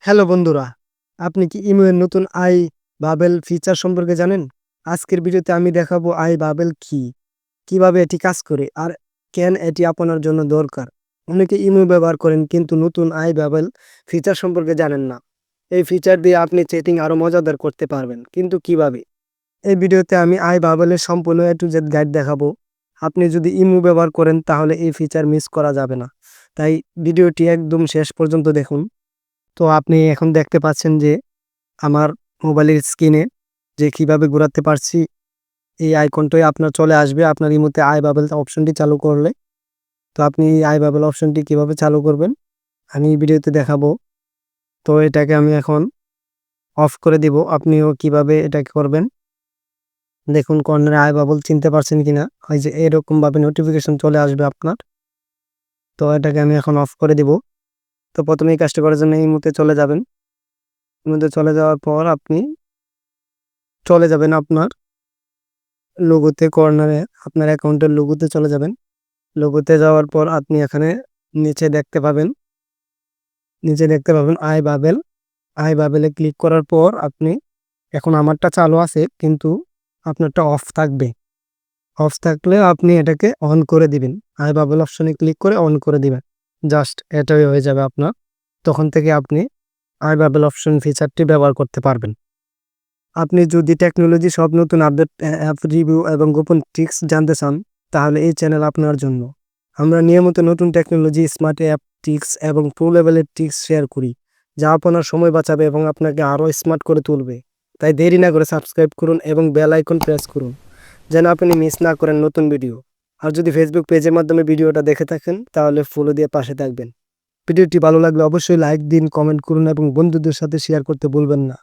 Hello বন্ধুরা, আপনি কি ইমো এর নতুন আই বাবেল ফিচার সম্পর্কে জানেন? আজকের ভিডিওতে আমি দেখাবো আই বাবেল কি, কিভাবে এটি কাজ করে আর কেন এটি আপনার জন্য দরকার। অনেকে ইমো ব্যবহার করেন কিন্তু নতুন আই বাবেল ফিচার সম্পর্কে জানেন না। এই ফিচার দিয়ে আপনি চ্যাটিং আরো মজাদার করতে পারবেন, কিন্তু কিভাবে? এই ভিডিওতে আমি আই বাবেলের সম্পূর্ণ A to Z গাইড দেখাবো। আপনি যদি ইমো ব্যবহার করেন তাহলে এই ফিচার মিস করা যাবে না। তাই ভিডিওটি একদম শেষ পর্যন্ত দেখুন। তো আপনি এখন দেখতে পাচ্ছেন যে আমার মোবাইলের স্ক্রিনে যে কিভাবে ঘোরাতে পারছি, এই আইকনটাই আপনার চলে আসবে আপনার ইমোতে আই বাবেল অপশনটি চালু করলে। তো আপনি এই আই বাবেল অপশনটি কিভাবে চালু করবেন আমি এই ভিডিওতে দেখাবো। তো এটাকে আমি এখন অফ করে দিব। আপনিও কিভাবে এটাকে করবেন দেখুন, কর্নারে আই বাবেল চিনতে পারছেন কিনা। ওই যে এরকম ভাবে নোটিফিকেশন চলে আসবে আপনার। তো এটাকে আমি এখন অফ করে দিব। তো প্রথমে এই কাজটা করার জন্য ইমোতে চলে যাবেন। ইমোতে চলে যাওয়ার পর আপনি চলে যাবেন আপনার লোগোতে, কর্নারে আপনার অ্যাকাউন্টের লোগোতে চলে যাবেন। লোগোতে যাওয়ার পর আপনি এখানে নিচে দেখতে পাবেন আই বাবেল। আই বাবেলে ক্লিক করার পর আপনি এখন আমারটা চালু আছে কিন্তু আপনারটা অফ থাকবে। অফ থাকলে আপনি এটাকে অন করে দিবেন। আই বাবেল অপশনে ক্লিক করে অন করে দিবেন। জাস্ট এটাই হয়ে যাবে আপনার। তখন থেকে আপনি আই বাবেল অপশন ফিচারটি ব্যবহার করতে পারবেন। আপনি যদি টেকনোলজি সব নতুন আপডেট, অ্যাপ রিভিউ এবং গোপন ট্রিক্স জানতে চান তাহলে এই চ্যানেল আপনার জন্য। আমরা নিয়মিত নতুন টেকনোলজি, স্মার্ট অ্যাপ, ট্রিক্স এবং প্রো লেভেলের ট্রিক্স শেয়ার করি, যা আপনার সময় বাঁচাবে এবং আপনাকে আরও স্মার্ট করে তুলবে। তাই দেরি না করে সাবস্ক্রাইব করুন এবং বেল আইকন প্রেস করুন যেন আপনি মিস না করেন নতুন ভিডিও। আর যদি ফেসবুক পেজের মাধ্যমে ভিডিওটা দেখে থাকেন তাহলে ফলো দিয়ে পাশে থাকবেন। ভিডিওটি ভালো লাগলে অবশ্যই লাইক দিন, কমেন্ট করুন এবং বন্ধুদের সাথে শেয়ার করতে ভুলবেন না।